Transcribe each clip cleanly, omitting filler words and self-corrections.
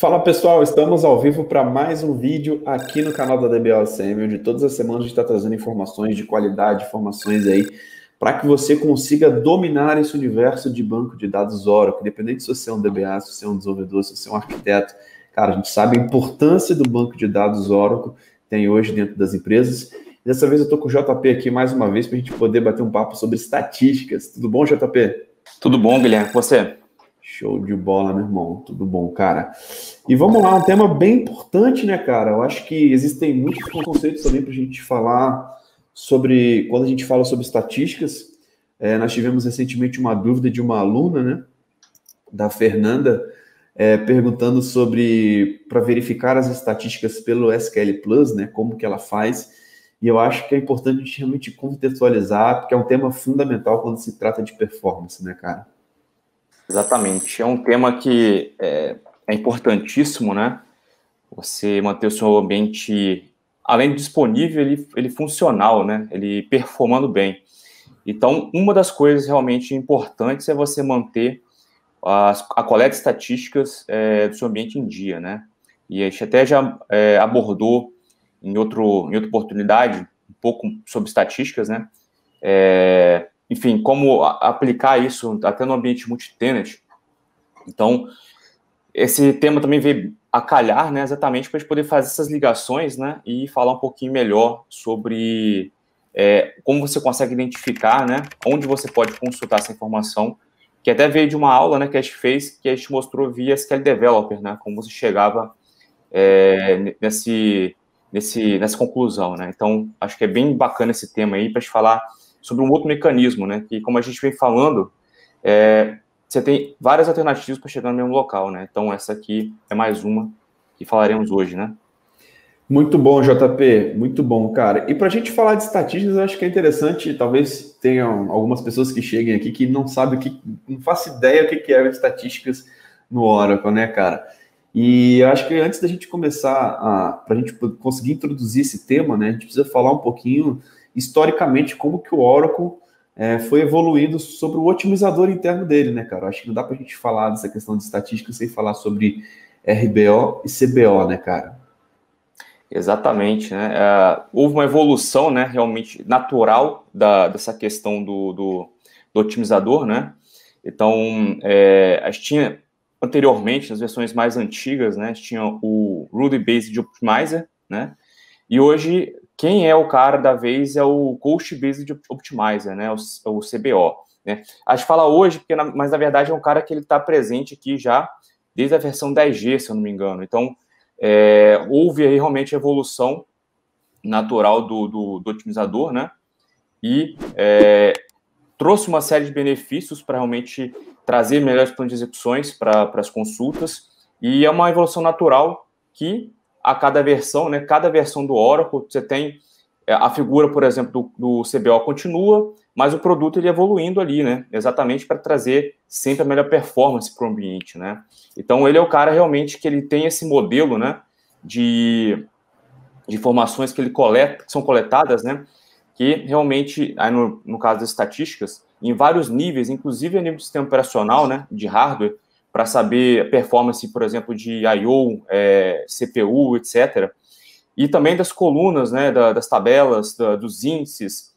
Fala pessoal, estamos ao vivo para mais um vídeo aqui no canal da DBOSM, onde todas as semanas a gente está trazendo informações de qualidade, informações aí, para que você consiga dominar esse universo de banco de dados Oracle, independente se você é um DBA, se você é um desenvolvedor, se você é um arquiteto. Cara, a gente sabe a importância do banco de dados Oracle que tem hoje dentro das empresas. Dessa vez eu estou com o JP aqui mais uma vez para a gente poder bater um papo sobre estatísticas. Tudo bom, JP? Tudo bom, Guilherme, com você? Show de bola, meu irmão. Tudo bom, cara. E vamos lá, um tema bem importante, né, cara? Eu acho que existem muitos conceitos também para a gente falar sobre, quando a gente fala sobre estatísticas. Nós tivemos recentemente uma dúvida de uma aluna, né, da Fernanda, perguntando sobre, para verificar as estatísticas pelo SQL Plus, né, como que ela faz. E eu acho que é importante a gente realmente contextualizar, porque é um tema fundamental quando se trata de performance, né, cara? Exatamente. É um tema que é importantíssimo, né? Você manter o seu ambiente, além de disponível, ele funcional, né? Ele performando bem. Então, uma das coisas realmente importantes é você manter a coleta de estatísticas do seu ambiente em dia, né? E a gente até já abordou em outra oportunidade um pouco sobre estatísticas, né? Enfim, como aplicar isso até no ambiente multi-tenant. Então, esse tema também veio a calhar, né, exatamente para a gente poder fazer essas ligações, né, e falar um pouquinho melhor sobre como você consegue identificar, né, onde você pode consultar essa informação, que até veio de uma aula, né, que a gente fez, que a gente mostrou via SQL Developer, né, como você chegava nessa conclusão, né. Então, acho que é bem bacana esse tema aí para a gente falar sobre um outro mecanismo, né, que como a gente vem falando, você tem várias alternativas para chegar no mesmo local, né, então essa aqui é mais uma que falaremos hoje, né. Muito bom, JP, muito bom, cara. E para a gente falar de estatísticas, eu acho que é interessante, talvez tenham algumas pessoas que cheguem aqui que não sabem não façam ideia o que é estatísticas no Oracle, né, cara? E eu acho que antes da gente começar, para a gente conseguir introduzir esse tema, né, a gente precisa falar um pouquinho historicamente como que o Oracle foi evoluindo sobre o otimizador interno dele, né, cara? Eu acho que não dá para a gente falar dessa questão de estatística sem falar sobre RBO e CBO, né, cara? Exatamente, né? Houve uma evolução, né, realmente natural dessa questão do otimizador, né? Então, a gente tinha anteriormente, nas versões mais antigas, né, a gente tinha o Ruby Based Optimizer, né? E hoje, quem é o cara da vez é o Coast Based Optimizer, né? O CBO, né? A gente fala hoje, mas na verdade é um cara que ele está presente aqui já desde a versão 10G, se eu não me engano. Então, houve aí realmente a evolução natural do otimizador, né? E trouxe uma série de benefícios para realmente trazer melhores planos de execuções para as consultas, e é uma evolução natural que a cada versão, né? Cada versão do Oracle, você tem a figura, por exemplo, do CBO continua, mas o produto ele evoluindo ali, né? Exatamente para trazer sempre a melhor performance para o ambiente, né? Então, ele é o cara realmente que ele tem esse modelo, né? De informações que ele coleta, que são coletadas, né? Que realmente, aí no caso das estatísticas, em vários níveis, inclusive a nível do sistema operacional, né? De hardware, para saber a performance, por exemplo, de I/O, CPU, etc., e também das colunas, né, das tabelas, dos índices,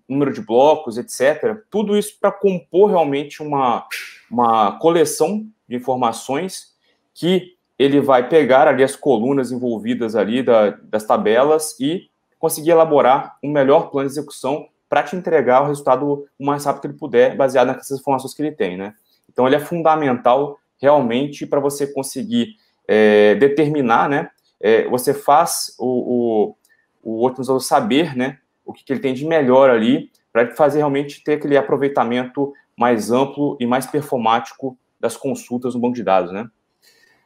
número de blocos, etc. Tudo isso para compor realmente uma coleção de informações que ele vai pegar ali as colunas envolvidas ali das tabelas e conseguir elaborar um melhor plano de execução para te entregar o resultado o mais rápido que ele puder, baseado nessas informações que ele tem, né? Então, ele é fundamental realmente para você conseguir determinar, né? Você faz o otimizador saber, né, o que ele tem de melhor ali, para fazer realmente ter aquele aproveitamento mais amplo e mais performático das consultas no banco de dados, né?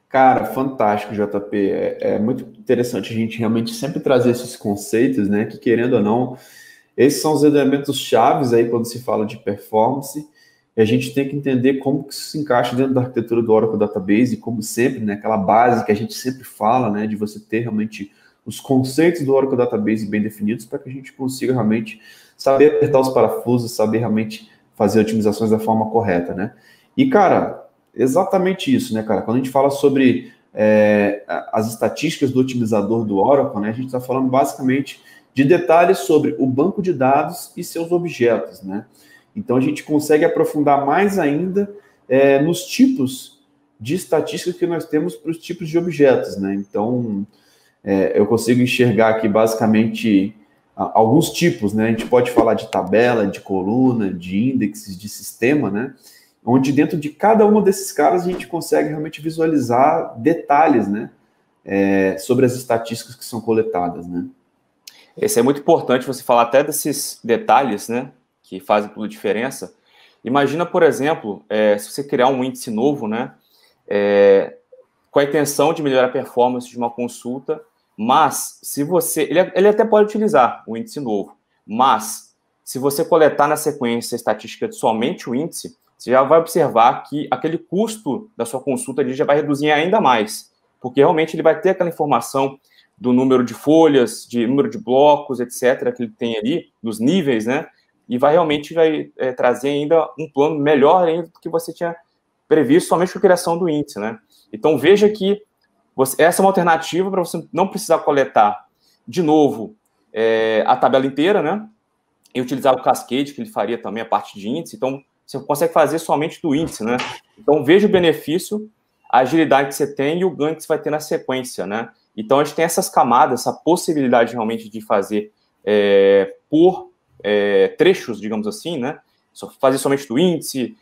Cara, fantástico, JP. É muito interessante a gente realmente sempre trazer esses conceitos, né? Que querendo ou não, esses são os elementos chaves aí quando se fala de performance. E a gente tem que entender como que isso se encaixa dentro da arquitetura do Oracle Database, como sempre, né? Aquela base que a gente sempre fala, né? De você ter realmente os conceitos do Oracle Database bem definidos para que a gente consiga realmente saber apertar os parafusos, saber realmente fazer otimizações da forma correta, né? E, cara, Exatamente isso, né, cara? Quando a gente fala sobre as estatísticas do otimizador do Oracle, né, a gente está falando basicamente de detalhes sobre o banco de dados e seus objetos, né? Então a gente consegue aprofundar mais ainda nos tipos de estatísticas que nós temos para os tipos de objetos, né? Então eu consigo enxergar aqui basicamente alguns tipos, né? A gente pode falar de tabela, de coluna, de índices, de sistema, né? Onde dentro de cada um desses caras a gente consegue realmente visualizar detalhes, né? Sobre as estatísticas que são coletadas, né? Esse é muito importante você falar até desses detalhes, né, que fazem toda a diferença. Imagina, por exemplo, se você criar um índice novo, né, com a intenção de melhorar a performance de uma consulta, mas se você... Ele até pode utilizar o índice novo, mas se você coletar na sequência a estatística de somente o índice, você já vai observar que aquele custo da sua consulta ali já vai reduzir ainda mais, porque realmente ele vai ter aquela informação do número de folhas, de número de blocos, etc., que ele tem ali, dos níveis, né? E realmente vai trazer ainda um plano melhor ainda do que você tinha previsto somente com a criação do índice, né? Então, veja que essa é uma alternativa para você não precisar coletar de novo a tabela inteira, né? E utilizar o Cascade, que ele faria também a parte de índice. Então, você consegue fazer somente do índice, né? Então, veja o benefício, a agilidade que você tem e o ganho que você vai ter na sequência, né? Então, a gente tem essas camadas, essa possibilidade realmente de fazer por trechos, digamos assim, né? Fazer somente do índice,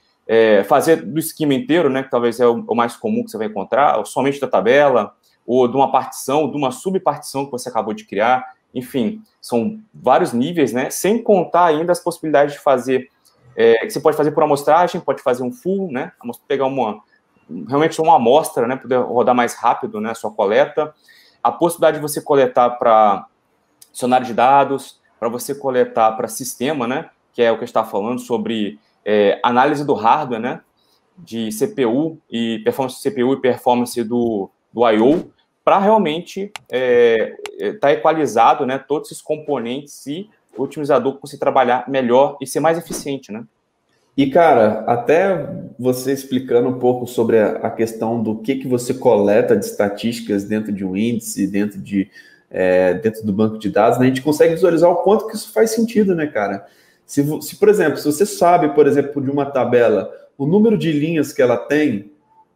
fazer do esquema inteiro, né? Que talvez é o mais comum que você vai encontrar, ou somente da tabela, ou de uma partição, de uma subpartição que você acabou de criar. Enfim, são vários níveis, né? Sem contar ainda as possibilidades de fazer, que você pode fazer por amostragem, pode fazer um full, né? Pegar realmente uma amostra, né? Poder rodar mais rápido, né? A sua coleta. A possibilidade de você coletar para dicionário de dados, para você coletar para sistema, né? Que é o que a gente está falando sobre análise do hardware, né? De CPU e performance do CPU e performance do I/O, para realmente estar equalizado, né? Todos esses componentes e o otimizador conseguir trabalhar melhor e ser mais eficiente, né? E, cara, até você explicando um pouco sobre a questão do que você coleta de estatísticas dentro de um índice, dentro do banco de dados, né, a gente consegue visualizar o quanto que isso faz sentido, né, cara? Se, por exemplo, se você sabe, por exemplo, de uma tabela, o número de linhas que ela tem,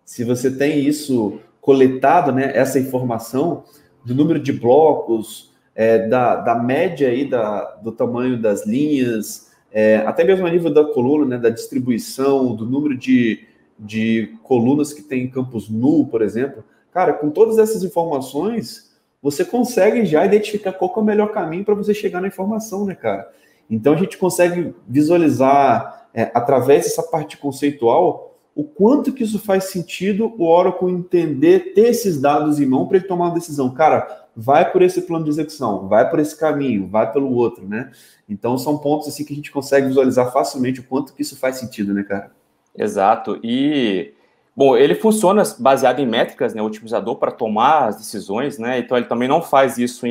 se você tem isso coletado, né, essa informação do número de blocos, da média aí do tamanho das linhas, até mesmo a nível da coluna, né, da distribuição, do número de colunas que tem em campos null, por exemplo. Cara, com todas essas informações, você consegue já identificar qual que é o melhor caminho para você chegar na informação, né, cara? Então, a gente consegue visualizar, através dessa parte conceitual, o quanto que isso faz sentido o Oracle entender, ter esses dados em mão para ele tomar uma decisão. Cara, vai por esse plano de execução, vai por esse caminho, vai pelo outro, né? Então, são pontos assim que a gente consegue visualizar facilmente o quanto que isso faz sentido, né, cara? Exato. E, bom, ele funciona baseado em métricas, né, o otimizador, para tomar as decisões, né? Então, ele também não faz isso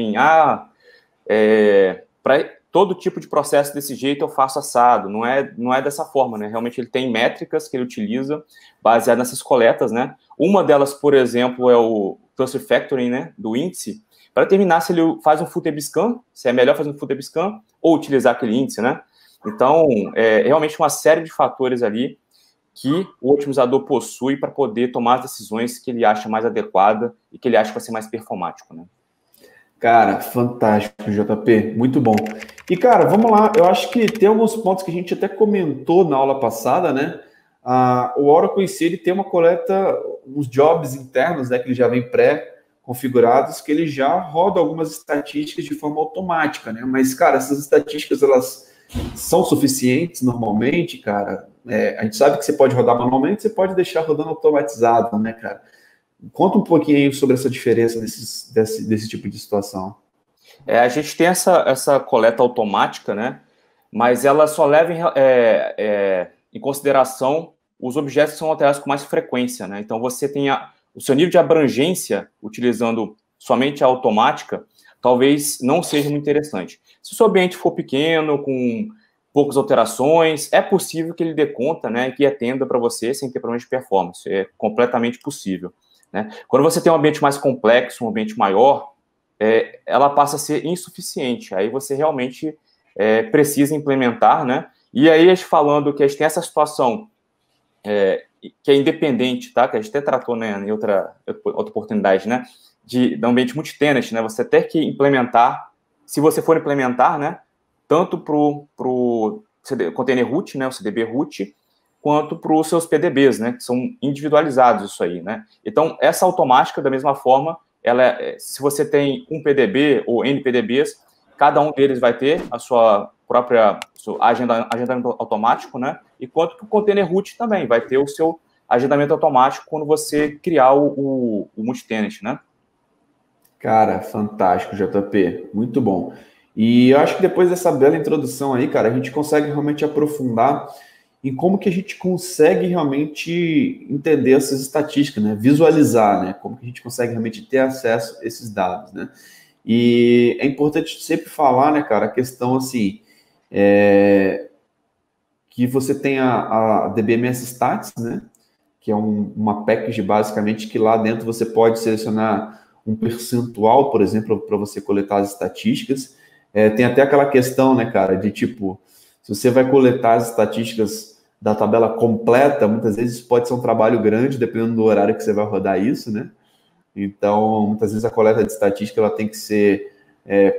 para todo tipo de processo desse jeito eu faço assado. Não é dessa forma, né? Realmente ele tem métricas que ele utiliza baseado nessas coletas, né? Uma delas, por exemplo, é o Cluster Factoring, né, do índice, para determinar se ele faz um FUTB scan, se é melhor fazer um FUTB scan ou utilizar aquele índice, né? Então, realmente uma série de fatores ali que o otimizador possui para poder tomar as decisões que ele acha mais adequada e que ele acha que vai ser mais performático, né? Cara, fantástico, JP, muito bom. E, cara, vamos lá, eu acho que tem alguns pontos que a gente até comentou na aula passada, né? O Oracle em si, ele tem uma coleta, uns jobs internos, né, que ele já vem pré-configurados, que ele já roda algumas estatísticas de forma automática, né? Mas, cara, essas estatísticas, elas são suficientes normalmente, cara? A gente sabe que você pode rodar manualmente, você pode deixar rodando automatizado, né, cara? Conta um pouquinho sobre essa diferença desse tipo de situação. A gente tem essa coleta automática, né? Mas ela só leva em consideração os objetos que são alterados com mais frequência, né? Então, você tem o seu nível de abrangência, utilizando somente a automática, talvez não seja muito interessante. Se o seu ambiente for pequeno, com poucas alterações, é possível que ele dê conta, né, que atenda para você sem ter problema de performance. É completamente possível, né? Quando você tem um ambiente mais complexo, um ambiente maior, ela passa a ser insuficiente. Aí você realmente precisa implementar, né? E aí, a gente falando que a gente tem essa situação que é independente, tá? Que a gente até tratou, né, em outra oportunidade, né? De ambiente multi-tenant, né? Você ter que implementar, se você for implementar, né? Tanto para o container root, né? O CDB root, quanto para os seus PDBs, né? Que são individualizados isso aí, né? Então, essa automática, da mesma forma, se você tem um PDB ou N PDBs, cada um deles vai ter a sua própria agendamento automático, né? E quanto que o container root também vai ter o seu agendamento automático quando você criar o multi-tenant, né? Cara, fantástico, JP. Muito bom. E eu acho que depois dessa bela introdução aí, cara, a gente consegue realmente aprofundar em como que a gente consegue realmente entender essas estatísticas, né? Visualizar, né? Como que a gente consegue realmente ter acesso a esses dados, né? E é importante sempre falar, né, cara, a questão assim, que você tem a DBMS Stats, né? Que é uma package basicamente que lá dentro você pode selecionar um percentual, por exemplo, para você coletar as estatísticas. Tem até aquela questão, né, cara, de tipo, se você vai coletar as estatísticas da tabela completa, muitas vezes pode ser um trabalho grande, dependendo do horário que você vai rodar isso, né? Então, muitas vezes a coleta de estatística ela tem que ser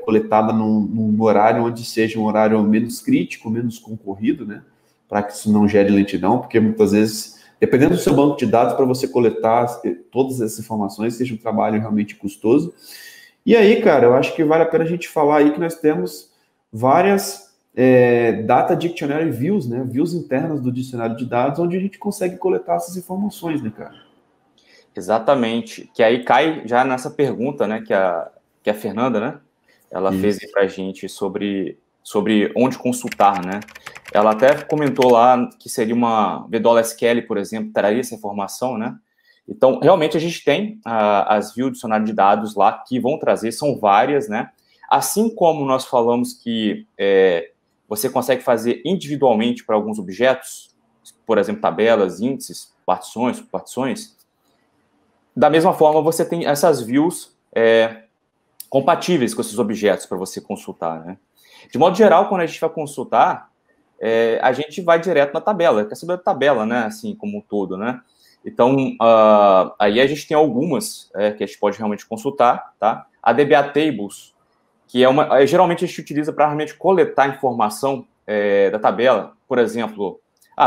coletada num horário onde seja um horário menos crítico, menos concorrido, né? Para que isso não gere lentidão, porque muitas vezes, dependendo do seu banco de dados, para você coletar todas essas informações, seja um trabalho realmente custoso. E aí, cara, eu acho que vale a pena a gente falar aí que nós temos várias Data Dictionary Views, né? Views internas do dicionário de dados, onde a gente consegue coletar essas informações, né, cara? Exatamente. Que aí cai já nessa pergunta, né, que a Fernanda, né, ela fez para a gente sobre onde consultar, né? Ela até comentou lá que seria uma VWSQL, por exemplo, traria essa informação, né? Então, realmente, a gente tem as views do dicionário de dados lá que vão trazer, são várias, né? Assim como nós falamos que você consegue fazer individualmente para alguns objetos, por exemplo, tabelas, índices, partições, subpartições, da mesma forma, você tem essas views compatíveis com esses objetos para você consultar, né? De modo geral, quando a gente vai consultar, a gente vai direto na tabela, quer saber da tabela, né? Assim, como um todo, né? Então, aí a gente tem algumas que a gente pode realmente consultar, tá? A DBA Tables, que geralmente a gente utiliza para realmente coletar informação da tabela. Por exemplo,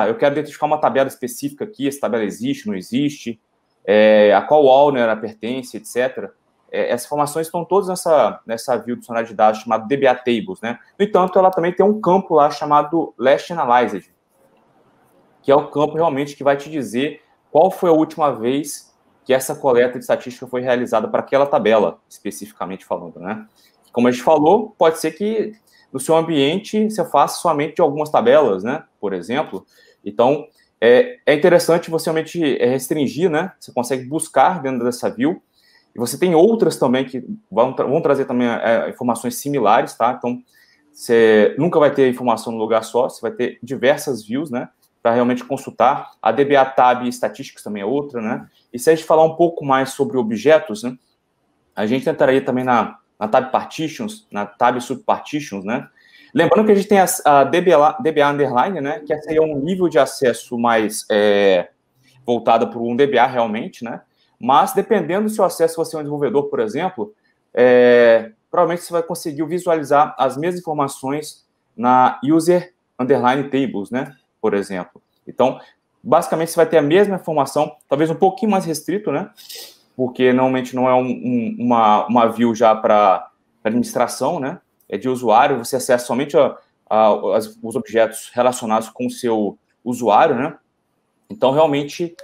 eu quero identificar uma tabela específica aqui, essa tabela existe, não existe, a qual owner ela pertence, etc. Essas informações estão todas nessa view do dicionário de dados chamado DBA Tables, né? No entanto, ela também tem um campo lá chamado Last Analyzed, que é o campo realmente que vai te dizer qual foi a última vez que essa coleta de estatística foi realizada para aquela tabela, especificamente falando, né? Como a gente falou, pode ser que no seu ambiente você faça somente de algumas tabelas, né? Por exemplo. Então, é interessante você realmente restringir, né? Você consegue buscar dentro dessa view. E você tem outras também que vão trazer também informações similares, tá? Então, você nunca vai ter informação no lugar só, você vai ter diversas views, né? Para realmente consultar. A DBA Tab Statistics também é outra, né? E se a gente falar um pouco mais sobre objetos, né? A gente entraria também na Tab Partitions, na Tab Subpartitions, né? Lembrando que a gente tem a DBA Underline, né? Que seria um nível de acesso mais voltado para um DBA realmente, né? Mas, dependendo do seu acesso, se você é um desenvolvedor, por exemplo, provavelmente você vai conseguir visualizar as mesmas informações na User Underline Tables, né? Por exemplo. Então, basicamente, você vai ter a mesma informação, talvez um pouquinho mais restrito, né? Porque, normalmente, não é uma view já para administração, né? É de usuário, você acessa somente os objetos relacionados com o seu usuário, né? Então, realmente,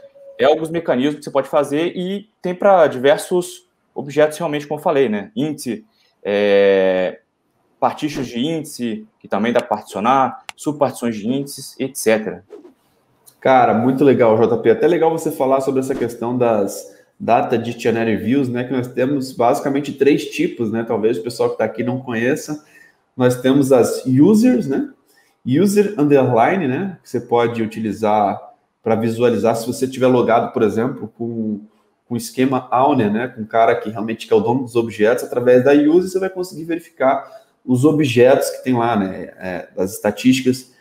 alguns mecanismos que você pode fazer e tem para diversos objetos, realmente, como eu falei, né? Índice, partitions de índice, que também dá para particionar, subpartições de índices, etc. Cara, muito legal, JP. Até legal você falar sobre essa questão das Data Dictionary Views, né? Que nós temos basicamente 3 tipos, né? Talvez o pessoal que está aqui não conheça. Nós temos as users, né? user underline, né, que você pode utilizar para visualizar se você estiver logado, por exemplo, com o esquema owner, né, com o cara que realmente é o dono dos objetos, através da user você vai conseguir verificar os objetos que tem lá, né, as estatísticas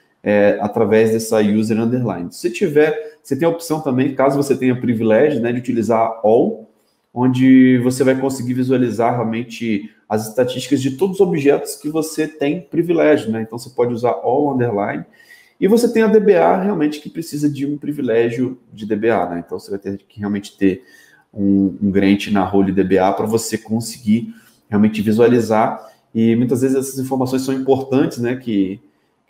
através dessa user underline. Se tiver, você tem a opção também, caso você tenha privilégio, né, de utilizar all, onde você vai conseguir visualizar realmente as estatísticas de todos os objetos que você tem privilégio, né? Então você pode usar all underline. E você tem a DBA realmente que precisa de um privilégio de DBA, né? Então você vai ter que realmente ter um grant na role DBA para você conseguir realmente visualizar. E muitas vezes essas informações são importantes, né? Que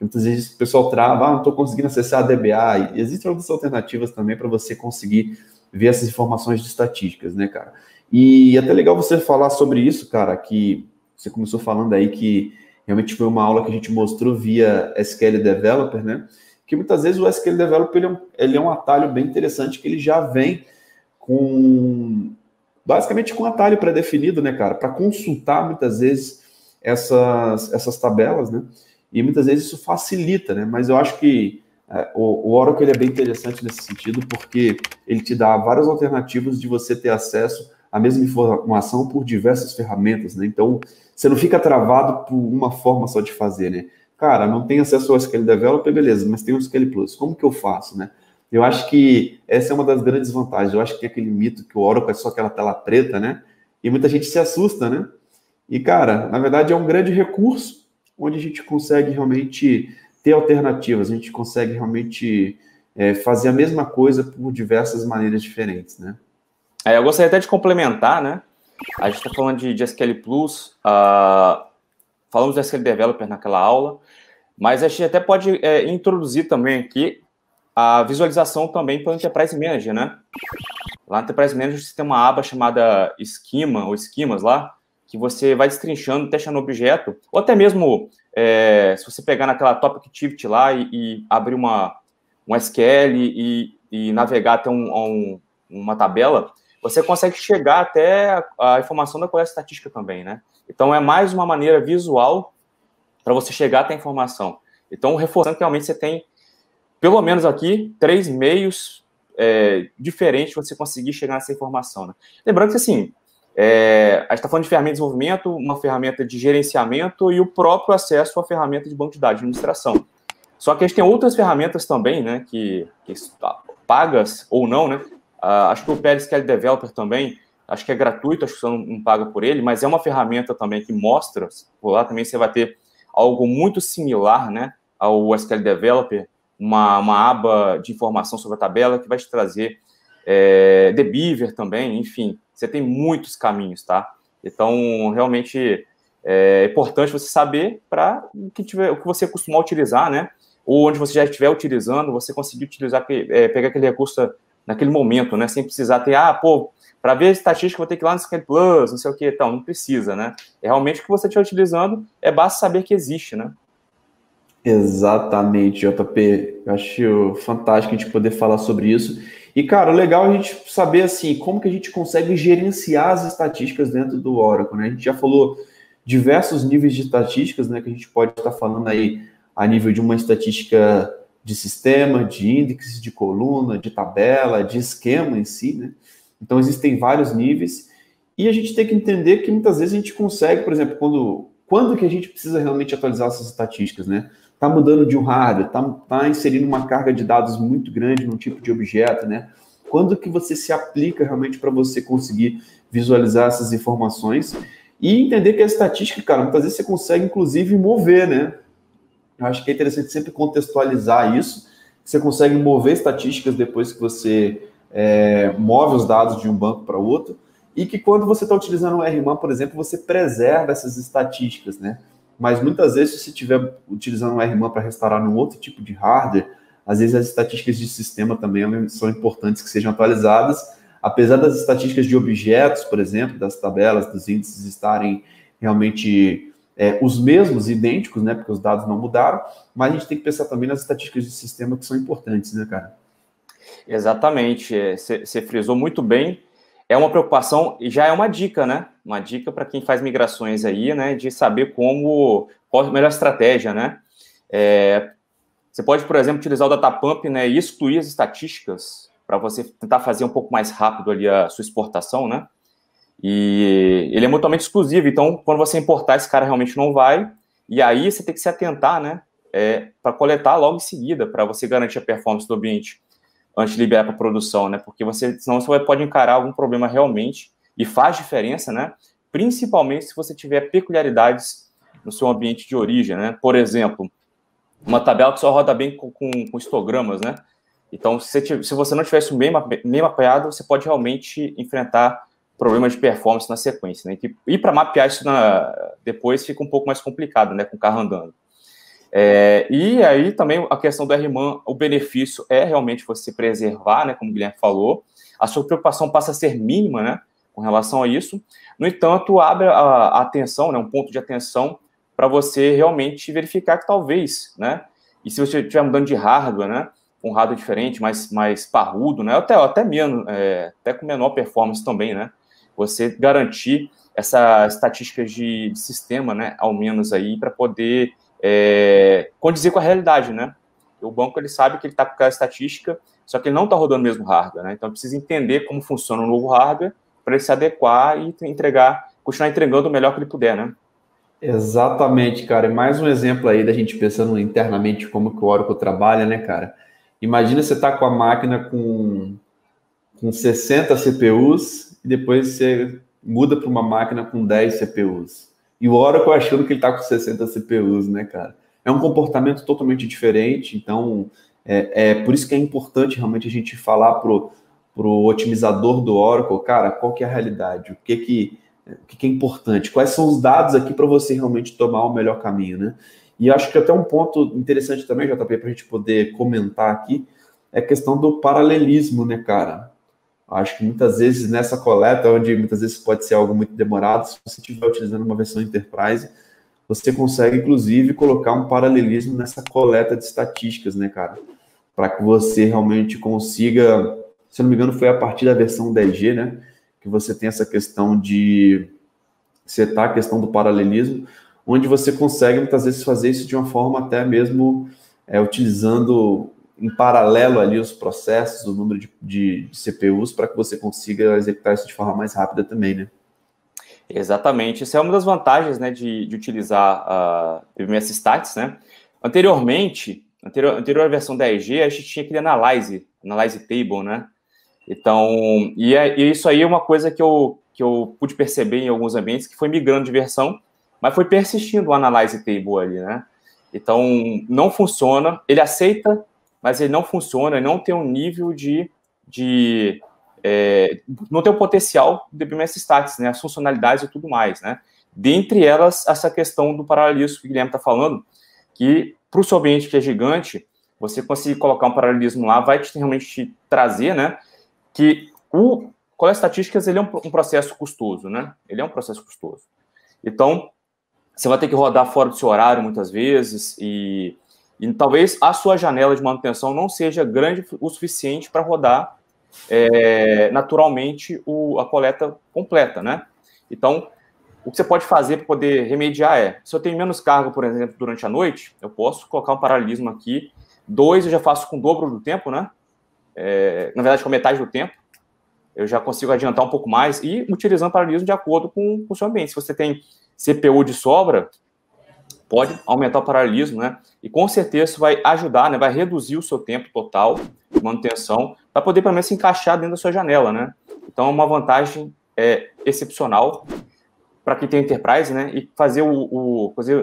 muitas vezes o pessoal trava, não estou conseguindo acessar a DBA. E existem outras alternativas também para você conseguir ver essas informações de estatísticas, né, cara? E até legal você falar sobre isso, cara, que você começou falando aí que realmente foi uma aula que a gente mostrou via SQL Developer, né? Que muitas vezes o SQL Developer ele é um atalho bem interessante, que ele já vem basicamente com um atalho pré-definido, né, cara? Para consultar muitas vezes essas tabelas, né? E muitas vezes isso facilita, né? Mas eu acho que o Oracle ele é bem interessante nesse sentido, porque ele te dá várias alternativas de você ter acesso à mesma informação por diversas ferramentas, né? Então, você não fica travado por uma forma só de fazer, né? Cara, não tem acesso ao SQL Developer, beleza, mas tem o SQL Plus. Como que eu faço, né? Eu acho que essa é uma das grandes vantagens. Eu acho que tem aquele mito que o Oracle é só aquela tela preta, né? E muita gente se assusta, né? E, cara, na verdade é um grande recurso onde a gente consegue realmente ter alternativas, a gente consegue realmente fazer a mesma coisa por diversas maneiras diferentes, né? Eu gostaria até de complementar, né? A gente está falando de SQL Plus, falamos do SQL Developer naquela aula, mas a gente até pode introduzir também aqui a visualização também pelo Enterprise Manager, né? Lá no Enterprise Manager você tem uma aba chamada Schema, ou Schemas lá, que você vai destrinchando, testando o objeto, ou até mesmo, se você pegar naquela Topic Activity lá e abrir um SQL e navegar até uma tabela, você consegue chegar até a informação da coleta estatística também, né? Então, é mais uma maneira visual para você chegar até a informação. Então, reforçando que realmente você tem, pelo menos aqui, 3 meios diferentes de você conseguir chegar nessa informação, né? Lembrando que, assim, a gente está falando de ferramenta de desenvolvimento, uma ferramenta de gerenciamento e o próprio acesso à ferramenta de banco de dados de administração. Só que a gente tem outras ferramentas também, né, que pagas ou não, né? Acho que o PLSQL Developer também, acho que é gratuito, acho que você não paga por ele, mas é uma ferramenta também que mostra, por lá também você vai ter algo muito similar, né, ao SQL Developer, uma aba de informação sobre a tabela que vai te trazer The Beaver também, enfim, você tem muitos caminhos, tá? Então, realmente, é importante você saber para o que você costumar utilizar, né? Ou onde você já estiver utilizando, você conseguir utilizar, pegar aquele recurso naquele momento, né? Sem precisar ter, para ver a estatística, vou ter que ir lá no SQL Plus, não sei o que, então, não precisa, né? Realmente o que você estiver utilizando, basta saber que existe, né? Exatamente, JP. Eu acho fantástico a gente poder falar sobre isso. E, cara, o legal é a gente saber, assim, como que a gente consegue gerenciar as estatísticas dentro do Oracle, né? A gente já falou diversos níveis de estatísticas, né? Que a gente pode estar falando aí a nível de uma estatística de sistema, de índice, de coluna, de tabela, de esquema em si, né? Então, existem vários níveis. E a gente tem que entender que muitas vezes a gente consegue, por exemplo, quando que a gente precisa realmente atualizar essas estatísticas, né? Está mudando de um hardware, está inserindo uma carga de dados muito grande num tipo de objeto, né? Quando que você se aplica realmente para você conseguir visualizar essas informações e entender que a estatística, cara, muitas vezes você consegue, inclusive, mover, né? Eu acho que é interessante sempre contextualizar isso. Você consegue mover estatísticas depois que você move os dados de um banco para outro e que quando você está utilizando o RMAN, por exemplo, você preserva essas estatísticas, né? Mas muitas vezes, se você estiver utilizando o RMAN para restaurar num outro tipo de hardware, às vezes as estatísticas de sistema também são importantes que sejam atualizadas, apesar das estatísticas de objetos, por exemplo, das tabelas, dos índices estarem realmente os mesmos, idênticos, né? Porque os dados não mudaram, mas a gente tem que pensar também nas estatísticas de sistema que são importantes, né, cara? Exatamente, você frisou muito bem. É uma preocupação e já é uma dica, né? Uma dica para quem faz migrações aí, né? De saber qual a melhor estratégia, né? Você pode, por exemplo, utilizar o Datapump, né, e excluir as estatísticas para você tentar fazer um pouco mais rápido ali a sua exportação, né? E ele é mutuamente exclusivo, então quando você importar, esse cara realmente não vai, e aí você tem que se atentar, né, para coletar logo em seguida, para você garantir a performance do ambiente antes de liberar para produção, né, porque senão você pode encarar algum problema realmente, e faz diferença, né, principalmente se você tiver peculiaridades no seu ambiente de origem, né, por exemplo, uma tabela que só roda bem com histogramas, né, então se você não tiver isso bem mapeado, você pode realmente enfrentar problemas de performance na sequência, né? E para mapear isso depois fica um pouco mais complicado, né? Com o carro andando. E aí também a questão do RMAN, o benefício é realmente você preservar, né? Como o Guilherme falou, a sua preocupação passa a ser mínima, né? Com relação a isso. No entanto, abre a atenção, né? Um ponto de atenção para você realmente verificar que talvez, né? E se você estiver mudando de hardware, né? Um hardware diferente, mais parrudo, né? Até menos, até com menor performance também, né? Você garantir essa estatística de sistema, né, ao menos aí, para poder condizer com a realidade, né? O banco, ele sabe que ele está com aquela estatística, só que ele não está rodando o mesmo hardware, né? Então, precisa entender como funciona o novo hardware para ele se adequar e continuar entregando o melhor que ele puder, né? Exatamente, cara. E mais um exemplo aí da gente pensando internamente como que o Oracle trabalha, né, cara? Imagina você tá com a máquina com 60 CPUs e depois você muda para uma máquina com 10 CPUs. E o Oracle achando que ele está com 60 CPUs, né, cara? É um comportamento totalmente diferente, então por isso que é importante realmente a gente falar pro otimizador do Oracle, cara, qual que é a realidade, o que é importante, quais são os dados aqui para você realmente tomar o melhor caminho, né? E acho que até um ponto interessante também, JP, para a gente poder comentar aqui, é a questão do paralelismo, né, cara? Acho que muitas vezes nessa coleta, onde muitas vezes pode ser algo muito demorado, se você estiver utilizando uma versão Enterprise, você consegue, inclusive, colocar um paralelismo nessa coleta de estatísticas, né, cara? Para que você realmente consiga, se eu não me engano, foi a partir da versão 10G, né, que você tem essa questão de setar a questão do paralelismo, onde você consegue, muitas vezes, fazer isso de uma forma até mesmo utilizando em paralelo ali os processos, o número de CPUs, para que você consiga executar isso de forma mais rápida também, né? Exatamente. Essa é uma das vantagens, né, de utilizar a PBMS Stats, né? Anteriormente, anterior à versão 10G, a gente tinha aquele analyze table, né? Então, e isso aí é uma coisa que eu pude perceber em alguns ambientes, que foi migrando de versão, mas foi persistindo o analyze table ali, né? Então, não funciona, ele aceita, mas ele não funciona, ele não tem um nível não tem o potencial do BMS Stats, né, as funcionalidades e tudo mais, né, dentre elas, essa questão do paralelismo que o Guilherme está falando, que para o seu ambiente que é gigante, você conseguir colocar um paralelismo lá, vai realmente te trazer, né, que o coleta estatísticas, ele é um processo custoso, né, ele é um processo custoso. Então, você vai ter que rodar fora do seu horário muitas vezes e talvez a sua janela de manutenção não seja grande o suficiente para rodar naturalmente a coleta completa, né? Então, o que você pode fazer para poder remediar se eu tenho menos carga, por exemplo, durante a noite, eu posso colocar um paralelismo aqui. 2 eu já faço com o dobro do tempo, né? Na verdade, com a metade do tempo. Eu já consigo adiantar um pouco mais e utilizando o paralelismo de acordo com o seu ambiente. Se você tem CPU de sobra, pode aumentar o paralelismo, né? E com certeza isso vai ajudar, né? Vai reduzir o seu tempo total de manutenção para poder, pelo menos, se encaixar dentro da sua janela, né? Então, é uma vantagem excepcional para quem tem Enterprise, né? E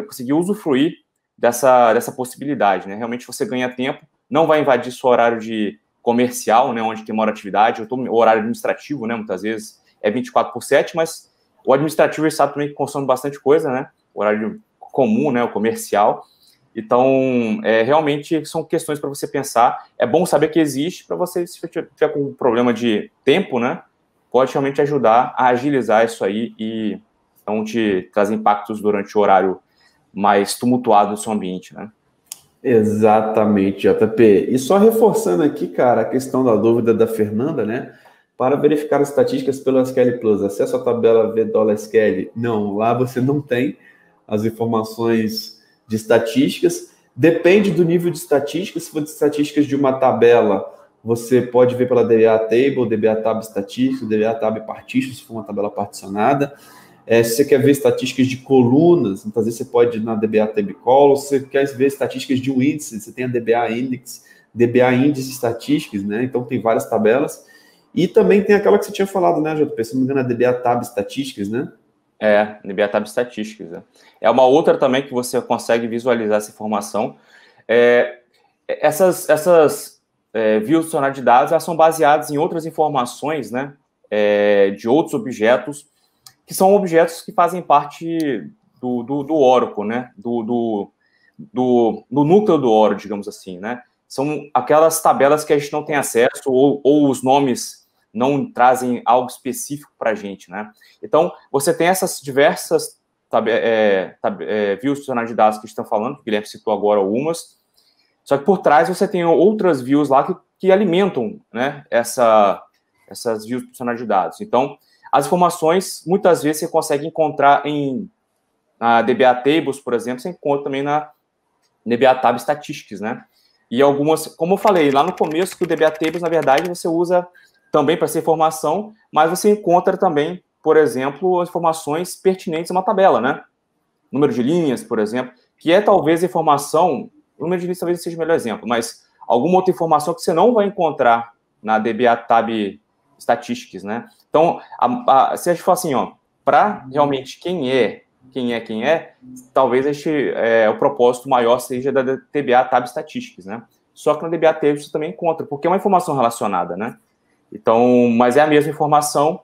conseguir usufruir dessa possibilidade, né? Realmente você ganha tempo, não vai invadir seu horário de comercial, né? Onde tem maior atividade, o horário administrativo, né? Muitas vezes é 24/7, mas o administrativo sabe também que consome bastante coisa, né? O horário comum, né? O comercial. Então, realmente são questões para você pensar. É bom saber que existe para você, se tiver com um problema de tempo, né? Pode realmente ajudar a agilizar isso aí e não te trazer impactos durante o horário mais tumultuado do seu ambiente, né? Exatamente, JP. E só reforçando aqui, cara, a questão da dúvida da Fernanda, né? Para verificar as estatísticas pelo SQL Plus, acesso à tabela V$SQL. Não, lá você não tem as informações de estatísticas. Depende do nível de estatística. Se for de estatísticas de uma tabela, você pode ver pela DBA Table, DBA Tab Estatística, DBA Tab Partition, se for uma tabela particionada. Se você quer ver estatísticas de colunas, muitas vezes você pode ir na DBA Table Column. Se você quer ver estatísticas de um índice, você tem a DBA Index, DBA Índice Estatísticas, né? Então tem várias tabelas. E também tem aquela que você tinha falado, né, JP? Se não me engano, a DBA Tab Estatísticas, né? DBA Tab Estatísticas. Né? É uma outra também que você consegue visualizar essa informação. Essas views de dados, elas são baseadas em outras informações, né, de outros objetos, que são objetos que fazem parte do Oracle, né, do núcleo do Oracle, digamos assim, né. São aquelas tabelas que a gente não tem acesso, ou os nomes não trazem algo específico para a gente, né. Então, você tem essas diversas views de dados que estão falando, o Guilherme citou agora algumas, só que por trás você tem outras views lá que alimentam, né, essas views de dados. Então, as informações, muitas vezes, você consegue encontrar na DBA Tables, por exemplo, você encontra também na DBA Tab Statistics, né? E algumas, como eu falei, lá no começo do DBA Tables, na verdade, você usa também para essa informação, mas você encontra também, por exemplo, as informações pertinentes a uma tabela, né? Número de linhas, por exemplo, que é talvez a informação, o número de linhas talvez seja o melhor exemplo, mas alguma outra informação que você não vai encontrar na DBA Tab Statistics, né? Então, se a gente for assim, para realmente quem é, talvez o propósito maior seja da DBA Tab Statistics, né? Só que na DBA Tables você também encontra, porque é uma informação relacionada, né? Então, mas é a mesma informação.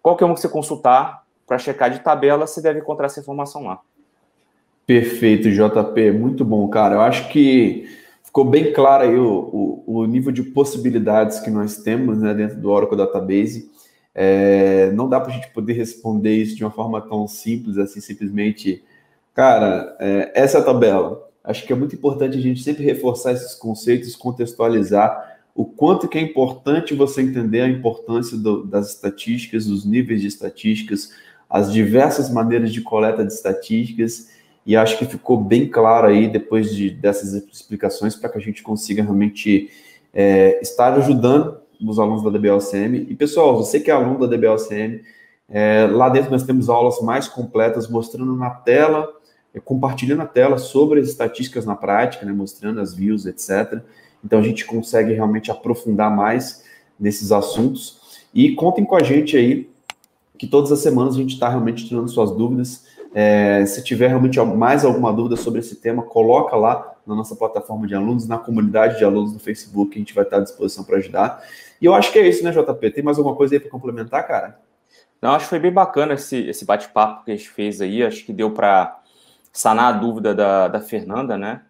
Qualquer um que você consultar para checar de tabela, você deve encontrar essa informação lá. Perfeito, JP. Muito bom, cara. Eu acho que ficou bem claro aí o nível de possibilidades que nós temos, né, dentro do Oracle Database. Não dá para a gente poder responder isso de uma forma tão simples, assim, simplesmente, cara, essa é a tabela. Acho que é muito importante a gente sempre reforçar esses conceitos, contextualizar o quanto que é importante você entender a importância das estatísticas, dos níveis de estatísticas, as diversas maneiras de coleta de estatísticas, e acho que ficou bem claro aí, depois dessas explicações, para que a gente consiga realmente estar ajudando os alunos da DBOCM. E, pessoal, você que é aluno da DBOCM, lá dentro nós temos aulas mais completas, mostrando na tela, compartilhando a tela sobre as estatísticas na prática, né, mostrando as views, etc. Então, a gente consegue realmente aprofundar mais nesses assuntos. E contem com a gente aí, que todas as semanas a gente está realmente tirando suas dúvidas. Se tiver realmente mais alguma dúvida sobre esse tema, coloca lá na nossa plataforma de alunos, na comunidade de alunos do Facebook, que a gente vai estar à disposição para ajudar. E eu acho que é isso, né, JP? Tem mais alguma coisa aí para complementar, cara? Não, acho que foi bem bacana esse bate-papo que a gente fez aí. Acho que deu para sanar a dúvida da Fernanda, né?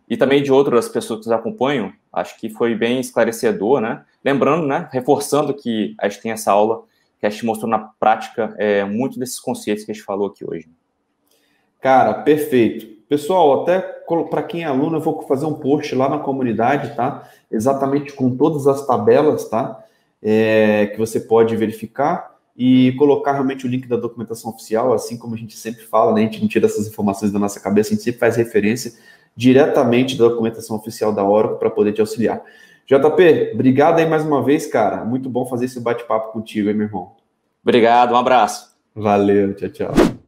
E também de outras pessoas que nos acompanham. Acho que foi bem esclarecedor, né? Lembrando, né, reforçando que a gente tem essa aula que a gente mostrou na prática muito desses conceitos que a gente falou aqui hoje. Cara, perfeito. Pessoal, até para quem é aluno, eu vou fazer um post lá na comunidade, tá? Exatamente com todas as tabelas, tá? Que você pode verificar e colocar realmente o link da documentação oficial, assim como a gente sempre fala, né? A gente não tira essas informações da nossa cabeça, a gente sempre faz referência diretamente da documentação oficial da Oracle para poder te auxiliar. JP, obrigado aí mais uma vez, cara. Muito bom fazer esse bate-papo contigo, hein, meu irmão? Obrigado, um abraço. Valeu, tchau, tchau.